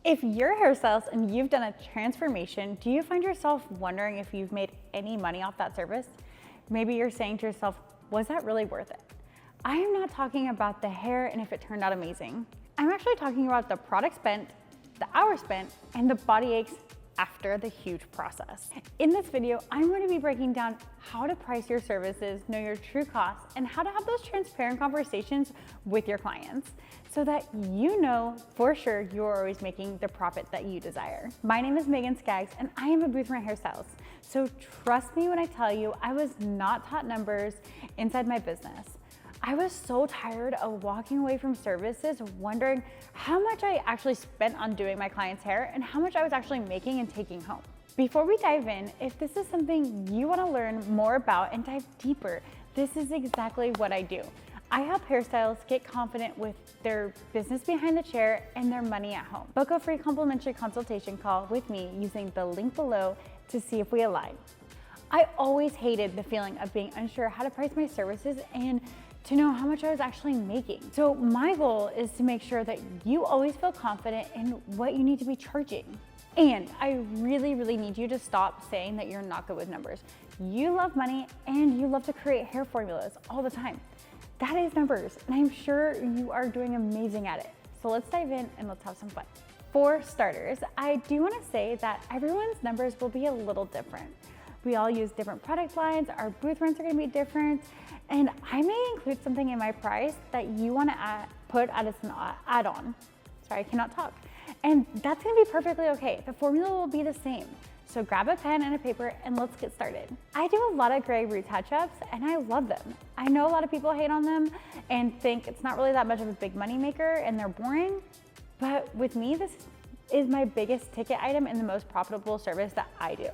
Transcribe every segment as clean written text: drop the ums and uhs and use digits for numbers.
If you're a hairstylist and you've done a transformation, do you find yourself wondering if you've made any money off that service? Maybe you're saying to yourself, was that really worth it? I am not talking about the hair and if it turned out amazing. I'm actually talking about the product spent, the hours spent, and the body aches after the huge process. In this video, I'm going to be breaking down how to price your services, know your true costs, and how to have those transparent conversations with your clients so that you know for sure you're always making the profit that you desire. My name is 𝐬𝐮𝐬𝐫𝐞 and I am a booth rent hairstylist. So trust me when I tell you I was not taught numbers inside my business. I was so tired of walking away from services wondering how much I actually spent on doing my client's hair and how much I was actually making and taking home. Before we dive in, if this is something you want to learn more about and dive deeper, this is exactly what I do. I help hairstylists get confident with their business behind the chair and their money at home. Book a free complimentary consultation call with me using the link below to see if we align. I always hated the feeling of being unsure how to price my services and to know how much I was actually making. So my goal is to make sure that you always feel confident in what you need to be charging. And I really need you to stop saying that you're not good with numbers. You love money and you love to create hair formulas all the time. That is numbers, and I'm sure you are doing amazing at it. So let's dive in and let's have some fun. For starters, I do want to say that everyone's numbers will be a little different. We all use different product lines, our booth rents are going to be different, and I may include something in my price that you want to put as an add-on. Sorry, I cannot talk. And that's going to be perfectly okay. The formula will be the same. So grab a pen and a paper and let's get started. I do a lot of gray root touch-ups and I love them. I know a lot of people hate on them and think it's not really that much of a big money maker and they're boring, but with me, this is my biggest ticket item and the most profitable service that I do.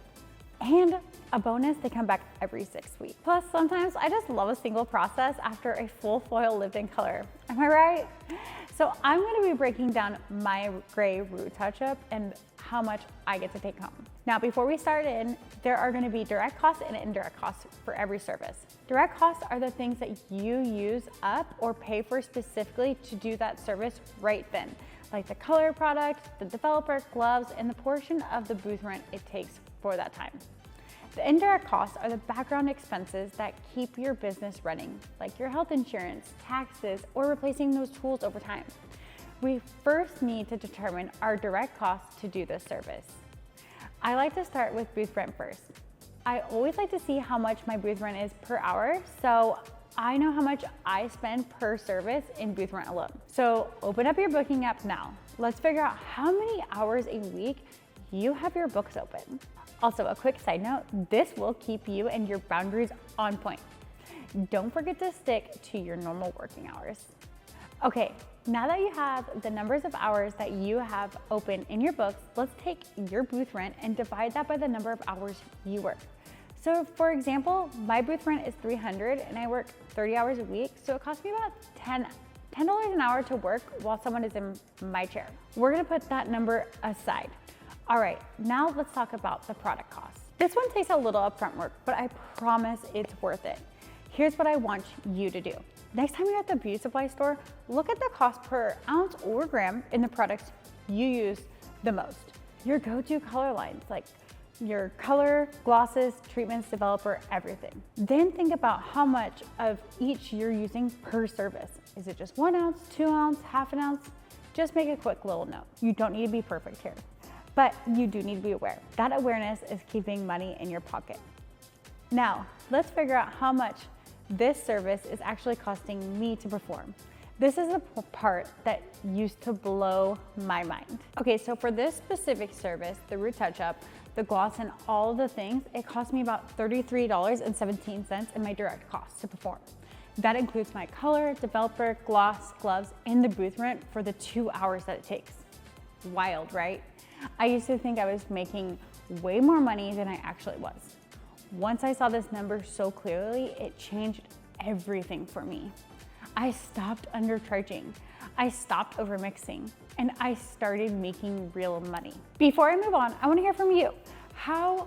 And a bonus, they come back every 6 weeks. Plus, sometimes I just love a single process after a full foil lived-in color. Am I right? So I'm gonna be breaking down my gray root touch-up and how much I get to take home. Now, before we start in, there are gonna be direct costs and indirect costs for every service. Direct costs are the things that you use up or pay for specifically to do that service right then, like the color product, the developer, gloves, and the portion of the booth rent it takes for that time. The indirect costs are the background expenses that keep your business running, like your health insurance, taxes, or replacing those tools over time. We first need to determine our direct costs to do this service. I like to start with booth rent first. I always like to see how much my booth rent is per hour, so I know how much I spend per service in booth rent alone. So open up your booking app now. Let's figure out how many hours a week you have your books open. Also, a quick side note, this will keep you and your boundaries on point. Don't forget to stick to your normal working hours. Okay, now that you have the numbers of hours that you have open in your books, let's take your booth rent and divide that by the number of hours you work. So for example, my booth rent is $300 and I work 30 hours a week, so it costs me about $10 an hour to work while someone is in my chair. We're gonna put that number aside. All right, now let's talk about the product costs. This one takes a little upfront work, but I promise it's worth it. Here's what I want you to do. Next time you're at the beauty supply store, look at the cost per ounce or gram in the products you use the most. Your go-to color lines, like your color, glosses, treatments, developer, everything. Then think about how much of each you're using per service. Is it just 1 ounce, 2 ounce, half an ounce? Just make a quick little note. You don't need to be perfect here. But you do need to be aware. That awareness is keeping money in your pocket. Now, let's figure out how much this service is actually costing me to perform. This is the part that used to blow my mind. Okay, so for this specific service, the root touch-up, the gloss, and all the things, it cost me about $33.17 in my direct costs to perform. That includes my color, developer, gloss, gloves, and the booth rent for the 2 hours that it takes. Wild, right? I used to think I was making way more money than I actually was. Once I saw this number so clearly, it changed everything for me. I stopped undercharging, I stopped overmixing, and I started making real money. Before I move on, I want to hear from you. How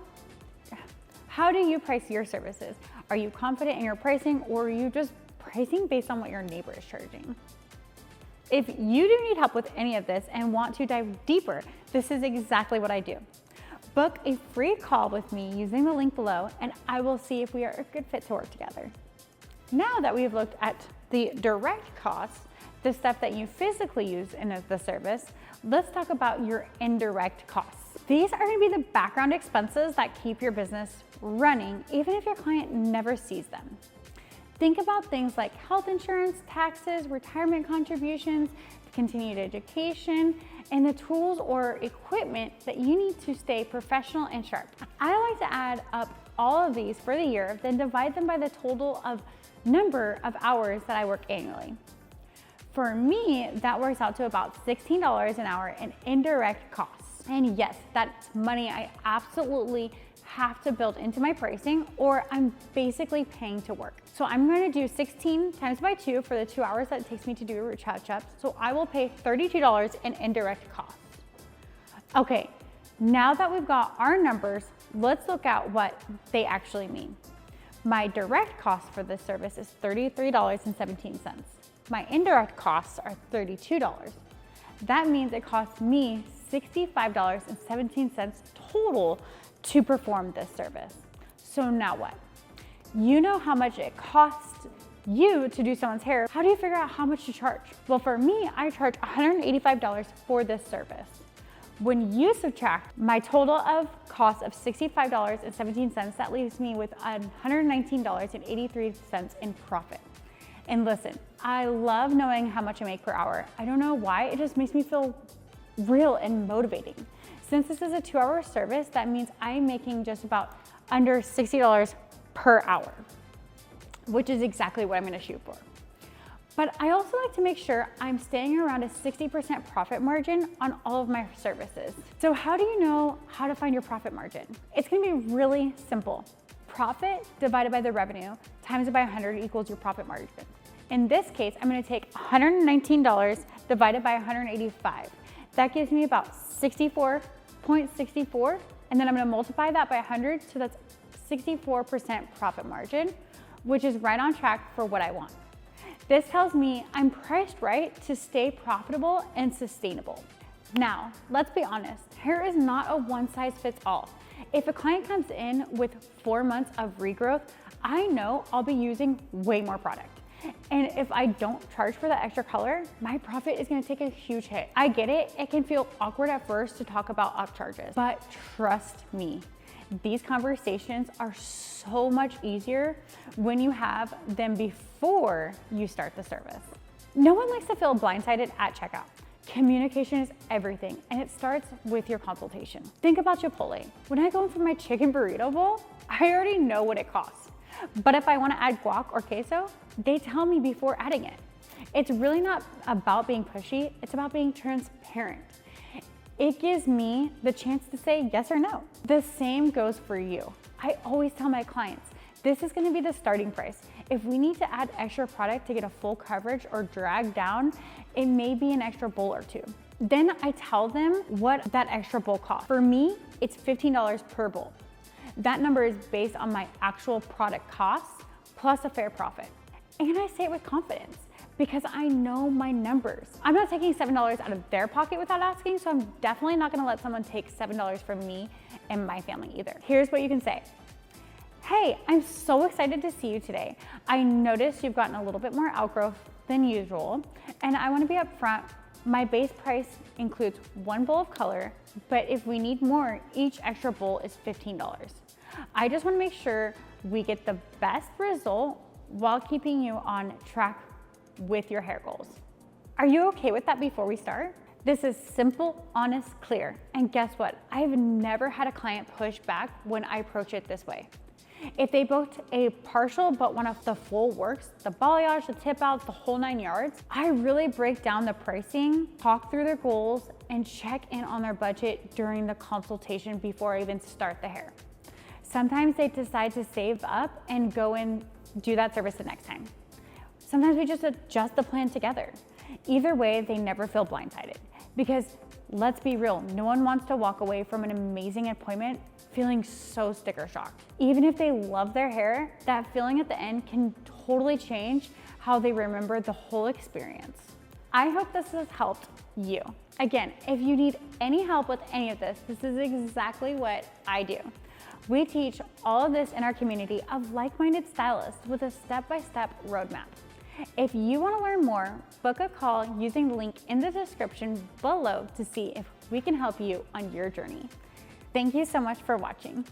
do you price your services? Are you confident in your pricing, or are you just pricing based on what your neighbor is charging? If you do need help with any of this and want to dive deeper, this is exactly what I do. Book a free call with me using the link below, and I will see if we are a good fit to work together. Now that we've looked at the direct costs, the stuff that you physically use in the service, let's talk about your indirect costs. These are going to be the background expenses that keep your business running, even if your client never sees them. Think about things like health insurance, taxes, retirement contributions, continued education, and the tools or equipment that you need to stay professional and sharp. I like to add up all of these for the year, then divide them by the total of number of hours that I work annually. For me, that works out to about $16 an hour in indirect costs. And yes, that's money I absolutely have to build into my pricing, or I'm basically paying to work. So I'm going to do 16 times by 2 for the 2 hours that it takes me to do a retouch-up. So I will pay $32 in indirect costs. Okay, now that we've got our numbers, let's look at what they actually mean. My direct cost for this service is $33.17. My indirect costs are $32. That means it costs me $65.17 total to perform this service. So now what? You know how much it costs you to do someone's hair. How do you figure out how much to charge? Well, for me, I charge $185 for this service. When you subtract my total of cost of $65.17, that leaves me with $119.83 in profit. And listen, I love knowing how much I make per hour. I don't know why, it just makes me feel real and motivating. Since this is a 2-hour service, that means I'm making just about under $60 per hour, which is exactly what I'm gonna shoot for. But I also like to make sure I'm staying around a 60% profit margin on all of my services. So how do you know how to find your profit margin? It's gonna be really simple. Profit divided by the revenue times it by 100 equals your profit margin. In this case, I'm gonna take $119 divided by 185. That gives me about 64.64, and then I'm gonna multiply that by 100, so that's 64% profit margin, which is right on track for what I want. This tells me I'm priced right to stay profitable and sustainable. Now, let's be honest, hair is not a one-size-fits-all. If a client comes in with 4 months of regrowth, I know I'll be using way more product. And if I don't charge for the extra color, my profit is gonna take a huge hit. I get it, it can feel awkward at first to talk about upcharges, but trust me, these conversations are so much easier when you have them before you start the service. No one likes to feel blindsided at checkout. Communication is everything, and it starts with your consultation. Think about Chipotle. When I go in for my chicken burrito bowl, I already know what it costs. But if I want to add guac or queso, they tell me before adding it. It's really not about being pushy, it's about being transparent. It gives me the chance to say yes or no. The same goes for you. I always tell my clients, this is gonna be the starting price. If we need to add extra product to get a full coverage or drag down, it may be an extra bowl or two. Then I tell them what that extra bowl costs. For me, it's $15 per bowl. That number is based on my actual product costs plus a fair profit. And I say it with confidence because I know my numbers. I'm not taking $7 out of their pocket without asking, so I'm definitely not gonna let someone take $7 from me and my family either. Here's what you can say. Hey, I'm so excited to see you today. I noticed you've gotten a little bit more outgrowth than usual, and I wanna be upfront. My base price includes 1 bowl of color, but if we need more, each extra bowl is $15. I just wanna make sure we get the best result while keeping you on track with your hair goals. Are you okay with that before we start? This is simple, honest, clear. And guess what? I've never had a client push back when I approach it this way. If they booked a partial but one of the full works, the balayage, the tip outs, the whole 9 yards, I really break down the pricing, talk through their goals, and check in on their budget during the consultation before I even start the hair. Sometimes they decide to save up and go and do that service the next time. Sometimes we just adjust the plan together. Either way, they never feel blindsided because let's be real, no one wants to walk away from an amazing appointment feeling so sticker shocked. Even if they love their hair, that feeling at the end can totally change how they remember the whole experience. I hope this has helped you. Again, if you need any help with any of this, this is exactly what I do. We teach all of this in our community of like-minded stylists with a step-by-step roadmap. If you want to learn more, book a call using the link in the description below to see if we can help you on your journey. Thank you so much for watching.